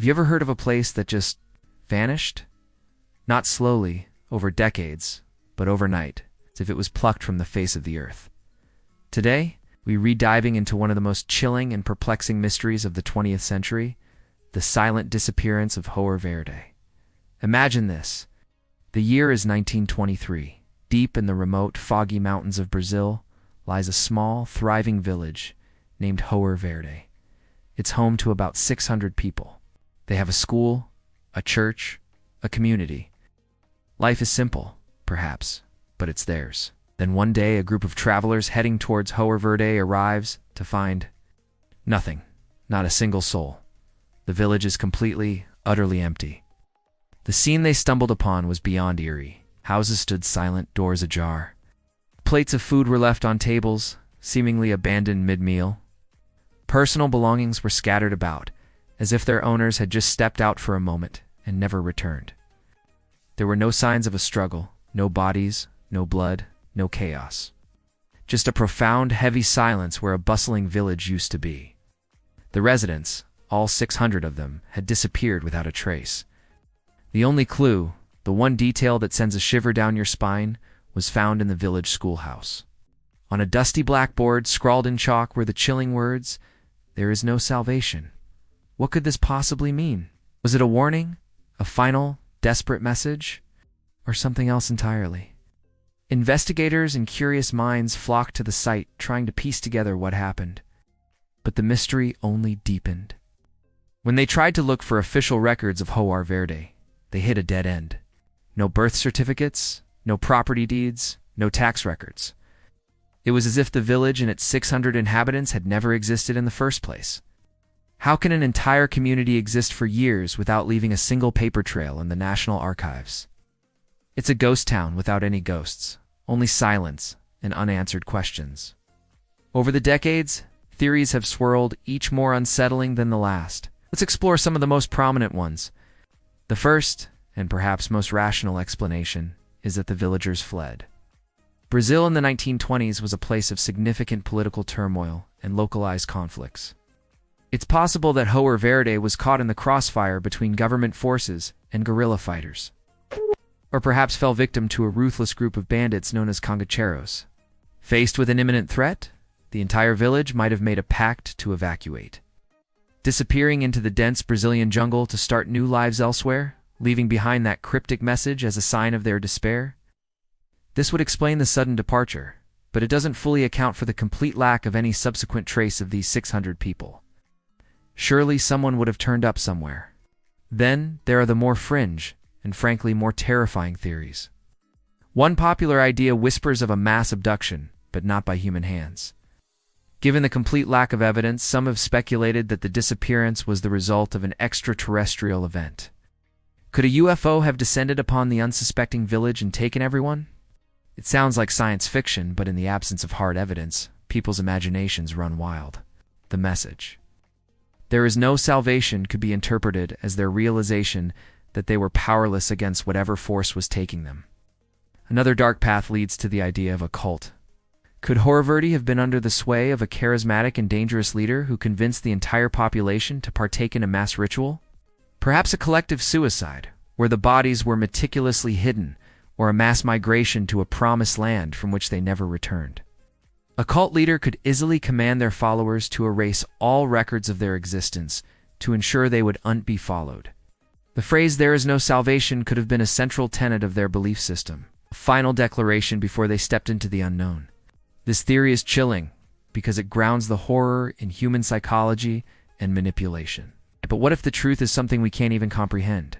Have you ever heard of a place that just vanished? Not slowly, over decades, but overnight, as if it was plucked from the face of the earth. Today, we re-diving into one of the most chilling and perplexing mysteries of the 20th century, the silent disappearance of Hoer Verde. Imagine this. The year is 1923. Deep in the remote, foggy mountains of Brazil lies a small, thriving village named Hoer Verde. It's home to about 600 people. They have a school, a church, a community. Life is simple, perhaps, but it's theirs. Then one day, a group of travelers heading towards Hoer Verde arrives to find nothing, not a single soul. The village is completely, utterly empty. The scene they stumbled upon was beyond eerie. Houses stood silent, doors ajar. Plates of food were left on tables, seemingly abandoned mid-meal. Personal belongings were scattered about, as if their owners had just stepped out for a moment and never returned. There were no signs of a struggle, no bodies, no blood, no chaos. Just a profound, heavy silence where a bustling village used to be. The residents, all 600 of them, had disappeared without a trace. The only clue, the one detail that sends a shiver down your spine, was found in the village schoolhouse. On a dusty blackboard, scrawled in chalk, were the chilling words, "There is no salvation." What could this possibly mean? Was it a warning? A final, desperate message? Or something else entirely? Investigators and curious minds flocked to the site, trying to piece together what happened. But the mystery only deepened. When they tried to look for official records of Hoer Verde, they hit a dead end. No birth certificates, no property deeds, no tax records. It was as if the village and its 600 inhabitants had never existed in the first place. How can an entire community exist for years without leaving a single paper trail in the National Archives? It's a ghost town without any ghosts, only silence and unanswered questions. Over the decades, theories have swirled, each more unsettling than the last. Let's explore some of the most prominent ones. The first, and perhaps most rational explanation, is that the villagers fled. Brazil in the 1920s was a place of significant political turmoil and localized conflicts. It's possible that Hoer Verde was caught in the crossfire between government forces and guerrilla fighters, or perhaps fell victim to a ruthless group of bandits known as congacheros. Faced with an imminent threat, the entire village might have made a pact to evacuate, disappearing into the dense Brazilian jungle to start new lives elsewhere, leaving behind that cryptic message as a sign of their despair. This would explain the sudden departure, but it doesn't fully account for the complete lack of any subsequent trace of these 600 people. Surely someone would have turned up somewhere. Then there are the more fringe, and frankly more terrifying theories. One popular idea whispers of a mass abduction, but not by human hands. Given the complete lack of evidence, some have speculated that the disappearance was the result of an extraterrestrial event. Could a UFO have descended upon the unsuspecting village and taken everyone? It sounds like science fiction, but in the absence of hard evidence, people's imaginations run wild. The message, "There is no salvation," could be interpreted as their realization that they were powerless against whatever force was taking them. Another dark path leads to the idea of a cult. Could Hoer Verde have been under the sway of a charismatic and dangerous leader who convinced the entire population to partake in a mass ritual? Perhaps a collective suicide, where the bodies were meticulously hidden, or a mass migration to a promised land from which they never returned. A cult leader could easily command their followers to erase all records of their existence to ensure they would not be followed. The phrase "there is no salvation" could have been a central tenet of their belief system, a final declaration before they stepped into the unknown. This theory is chilling because it grounds the horror in human psychology and manipulation. But what if the truth is something we can't even comprehend?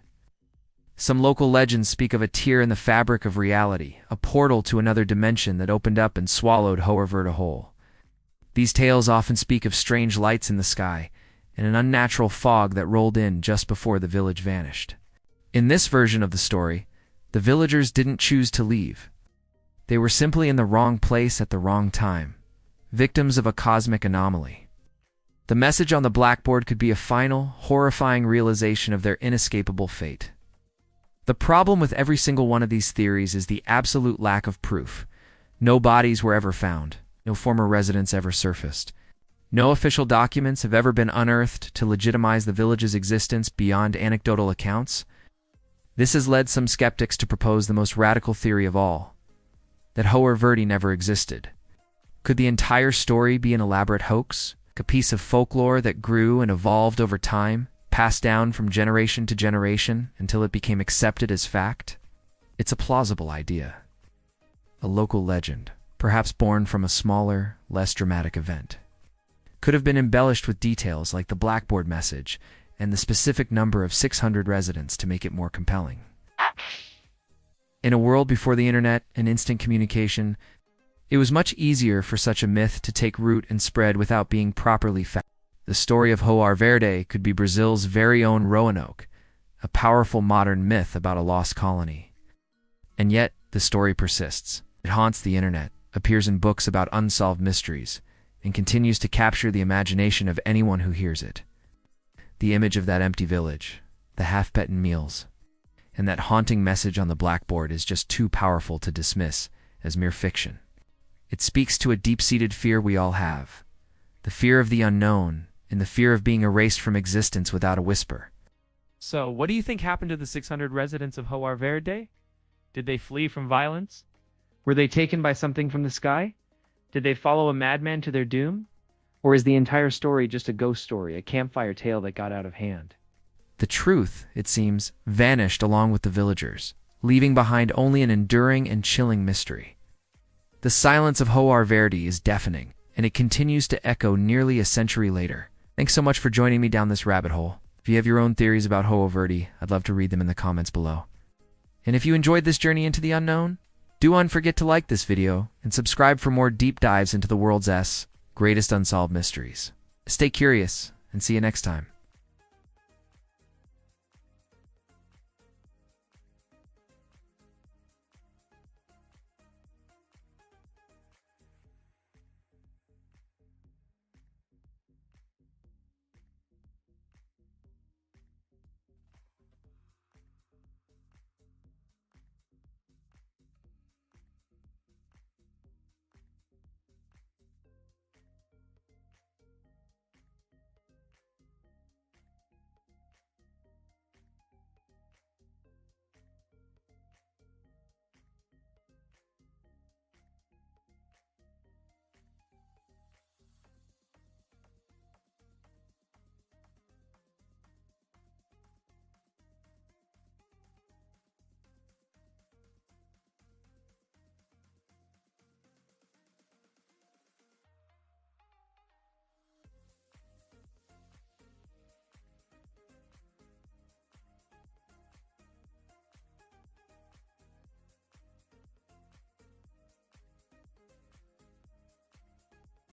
Some local legends speak of a tear in the fabric of reality, a portal to another dimension that opened up and swallowed Hoer Verde whole. These tales often speak of strange lights in the sky and an unnatural fog that rolled in just before the village vanished. In this version of the story, the villagers didn't choose to leave. They were simply in the wrong place at the wrong time, victims of a cosmic anomaly. The message on the blackboard could be a final, horrifying realization of their inescapable fate. The problem with every single one of these theories is the absolute lack of proof. No bodies were ever found. No former residents ever surfaced. No official documents have ever been unearthed to legitimize the village's existence beyond anecdotal accounts. This has led some skeptics to propose the most radical theory of all, that Hoer Verde never existed. Could the entire story be an elaborate hoax, a piece of folklore that grew and evolved over time, passed down from generation to generation until it became accepted as fact? It's a plausible idea. A local legend, perhaps born from a smaller, less dramatic event. Could have been embellished with details like the blackboard message and the specific number of 600 residents to make it more compelling. In a world before the internet and instant communication, it was much easier for such a myth to take root and spread without being properly fact. The story of Hoer Verde could be Brazil's very own Roanoke, a powerful modern myth about a lost colony. And yet, the story persists. It haunts the internet, appears in books about unsolved mysteries, and continues to capture the imagination of anyone who hears it. The image of that empty village, the half-eaten meals, and that haunting message on the blackboard is just too powerful to dismiss as mere fiction. It speaks to a deep-seated fear we all have, the fear of the unknown and the fear of being erased from existence without a whisper. So, what do you think happened to the 600 residents of Hoer Verde? Did they flee from violence? Were they taken by something from the sky? Did they follow a madman to their doom? Or is the entire story just a ghost story, a campfire tale that got out of hand? The truth, it seems, vanished along with the villagers, leaving behind only an enduring and chilling mystery. The silence of Hoer Verde is deafening, and it continues to echo nearly a century later. Thanks so much for joining me down this rabbit hole. If you have your own theories about Hoer Verde, I'd love to read them in the comments below. And if you enjoyed this journey into the unknown, do not forget to like this video and subscribe for more deep dives into the world's greatest unsolved mysteries. Stay curious, and see you next time.